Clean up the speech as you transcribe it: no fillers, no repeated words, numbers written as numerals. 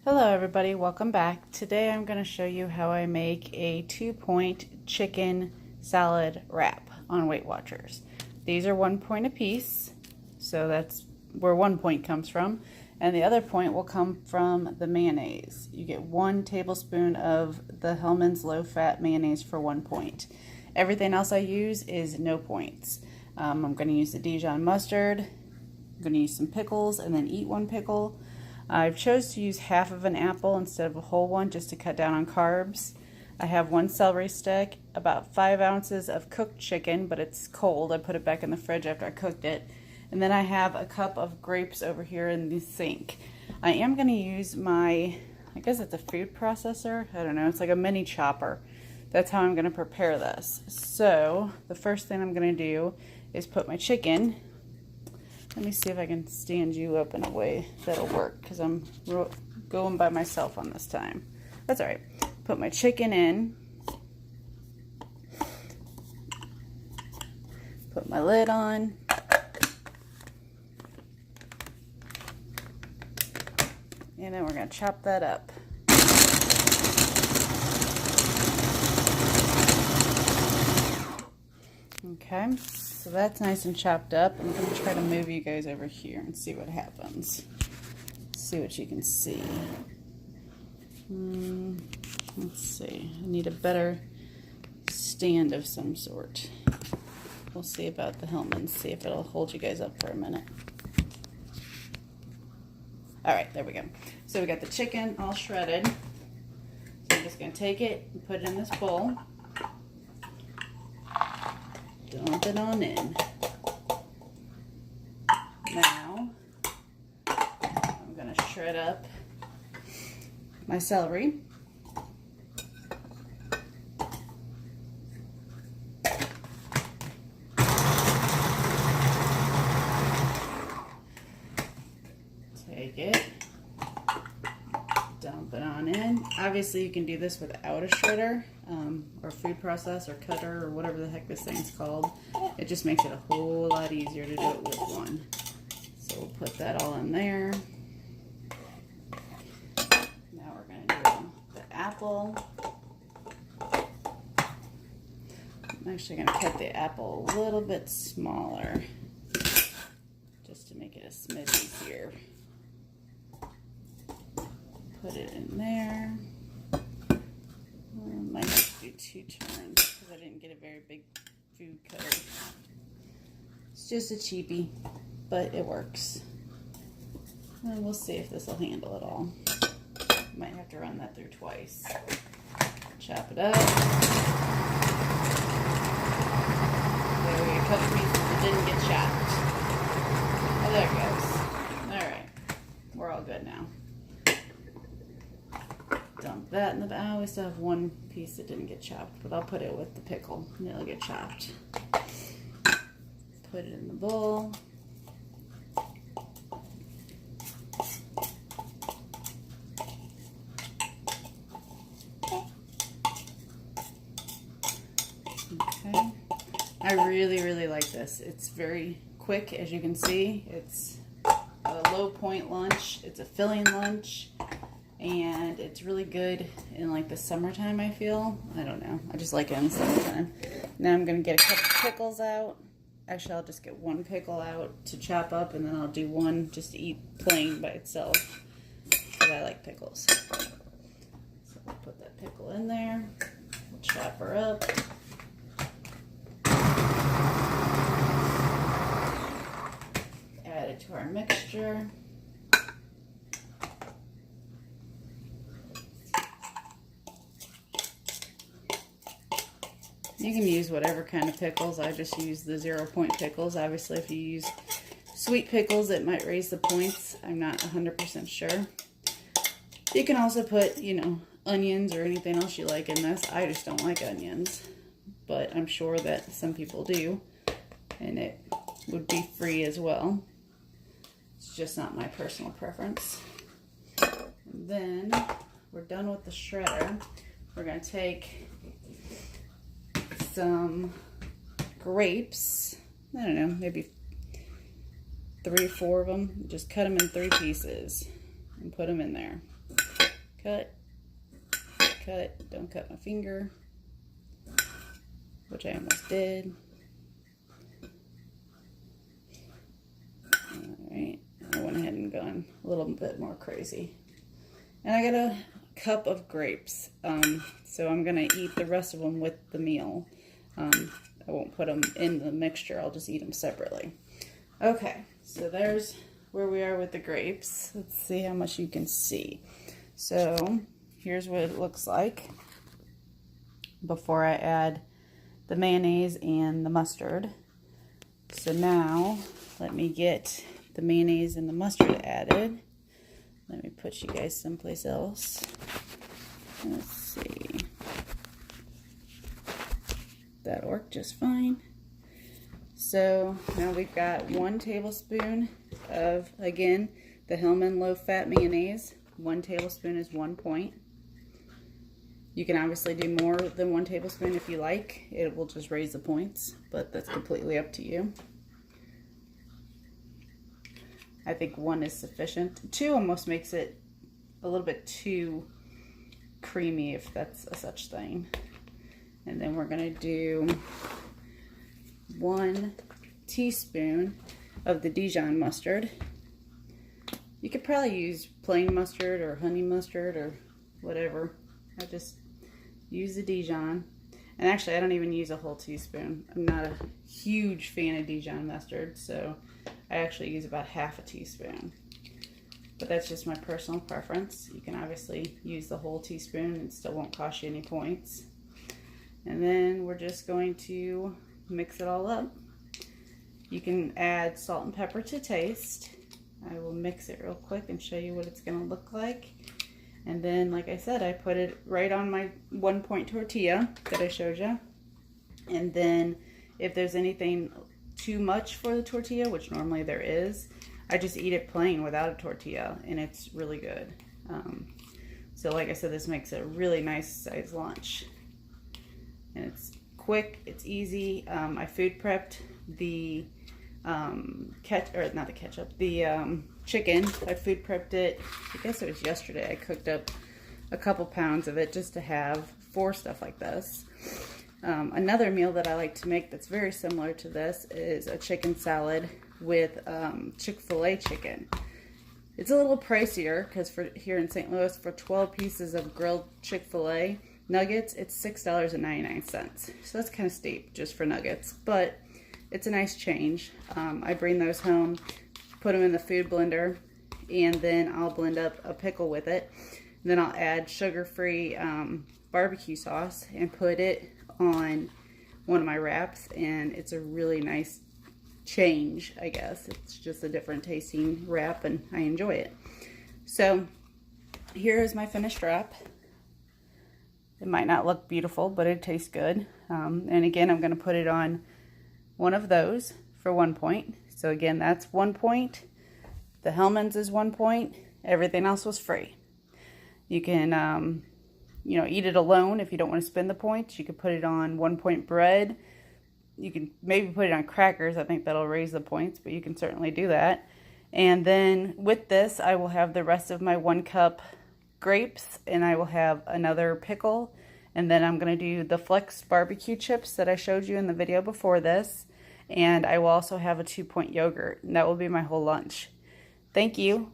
Hello everybody, welcome back. Today I'm going to show you how I make a 2-point chicken salad wrap on Weight Watchers. These are 1 point apiece, so that's where 1 point comes from, and the other point will come from the mayonnaise. You get 1 tablespoon of the Hellmann's low-fat mayonnaise for 1 point. Everything else I use is no points. I'm going to use the Dijon mustard, I'm going to use some pickles, and then eat 1 pickle. I've chose to use half of an apple instead of a whole one just to cut down on carbs. I have 1 celery stick, about 5 ounces of cooked chicken, but it's cold. I put it back in the fridge after I cooked it. And then I have a cup of grapes over here in the sink. I am going to use my, I guess it's a food processor. I don't know, it's like a mini chopper. That's how I'm going to prepare this. So the first thing I'm going to do is put my chicken. Let me see if I can stand you up in a way that'll work, because I'm going by myself on this time. That's all right. Put my chicken in. Put my lid on. And then we're going to chop that up. Okay, so that's nice and chopped up. I'm going to try to move you guys over here and see what happens. See what you can see. Let's see. I need a better stand of some sort. We'll see about the Hellmann's, see if it'll hold you guys up for a minute. Alright, there we go. So we got the chicken all shredded. So I'm just going to take it and put it in this bowl. Dump it on in. Now, I'm going to shred up my celery. Take it. Dump it on in. Obviously, you can do this without a shredder, or food process, or cutter, or whatever the heck this thing's called. It just makes it a whole lot easier to do it with one. So we'll put that all in there. Now we're going to do the apple. I'm actually going to cut the apple a little bit smaller, just to make it a smidge easier. Put it in there. Might have to do 2 turns because I didn't get a very big food cutter. It's just a cheapie, but it works. And we'll see if this will handle it all. Might have to run that through twice. Chop it up. There we go. A couple pieces that didn't get chopped. Oh, there it goes. Alright. We're all good now. Dump that in the bag. We still have 1 piece that didn't get chopped, but I'll put it with the pickle and it'll get chopped. Put it in the bowl. Okay. I really like this. It's very quick, as you can see. It's a low point lunch. It's a filling lunch. And it's really good in like the summertime, I feel. I don't know. I just like it in the summertime. Now I'm going to get a couple pickles out. Actually, I'll just get 1 pickle out to chop up, and then I'll do 1 just to eat plain by itself. But I like pickles. So we'll put that pickle in there. We'll chop her up. Add it to our mixture. You can use whatever kind of pickles. I just use the 0-point pickles. Obviously, if you use sweet pickles, it might raise the points. I'm not 100% sure. You can also put, you know, onions or anything else you like in this. I just don't like onions, but I'm sure that some people do, and it would be free as well. It's just not my personal preference. And then we're done with the shredder. We're going to take some grapes, I don't know, maybe 3 or 4 of them. Just cut them in 3 pieces and put them in there. cut, don't cut my finger, which I almost did. Alright, I went ahead and gone a little bit more crazy. And I got a cup of grapes, so I'm going to eat the rest of them with the meal. I won't put them in the mixture, I'll just eat them separately. Okay, so there's where we are with the grapes. Let's see how much you can see. So here's what it looks like before I add the mayonnaise and the mustard. So now let me get the mayonnaise and the mustard added. Let me put you guys someplace else. Let's see. That worked just fine. So now we've got 1 tablespoon of, again, the Hellman low-fat mayonnaise. 1 tablespoon is 1 point. You can obviously do more than 1 tablespoon if you like. It will just raise the points, but that's completely up to you. I think 1 is sufficient. 2 almost makes it a little bit too creamy, if that's a such thing. And then we're gonna do 1 teaspoon of the Dijon mustard. You could probably use plain mustard or honey mustard or whatever. I just use the Dijon. And actually, I don't even use a whole teaspoon. I'm not a huge fan of Dijon mustard, so I actually use about half a teaspoon. But that's just my personal preference. You can obviously use the whole teaspoon and it still won't cost you any points. And then we're just going to mix it all up. You can add salt and pepper to taste. I will mix it real quick and show you what it's going to look like. And then, like I said, I put it right on my 1 point tortilla that I showed you. And then if there's anything too much for the tortilla, which normally there is, I just eat it plain without a tortilla, and it's really good. So like I said, this makes a really nice size lunch. And it's quick, it's easy. I food prepped the chicken. I food prepped it, I guess it was yesterday. I cooked up a couple pounds of it just to have for stuff like this. Another meal that I like to make that's very similar to this is a chicken salad with Chick-fil-A chicken. It's a little pricier because for here in St. Louis, for 12 pieces of grilled Chick-fil-A nuggets, it's $6.99. So that's kind of steep just for nuggets, but it's a nice change. I bring those home, put them in the food blender, and then I'll blend up a pickle with it. And then I'll add sugar-free barbecue sauce and put it on one of my wraps, and it's a really nice change, I guess. It's just a different tasting wrap, and I enjoy it. So here is my finished wrap. It might not look beautiful, but it tastes good. And again, I'm going to put it on one of those for 1 point. So again, that's 1 point. The Hellman's is 1 point. Everything else was free. You can, you know, eat it alone if you don't want to spend the points. You could put it on 1 point bread. You can maybe put it on crackers. I think that'll raise the points, but you can certainly do that. And then with this, I will have the rest of my 1 cup grapes, and I will have another pickle. And then I'm going to do the Flex barbecue chips that I showed you in the video before this. And I will also have a 2 point yogurt. And that will be my whole lunch. Thank you.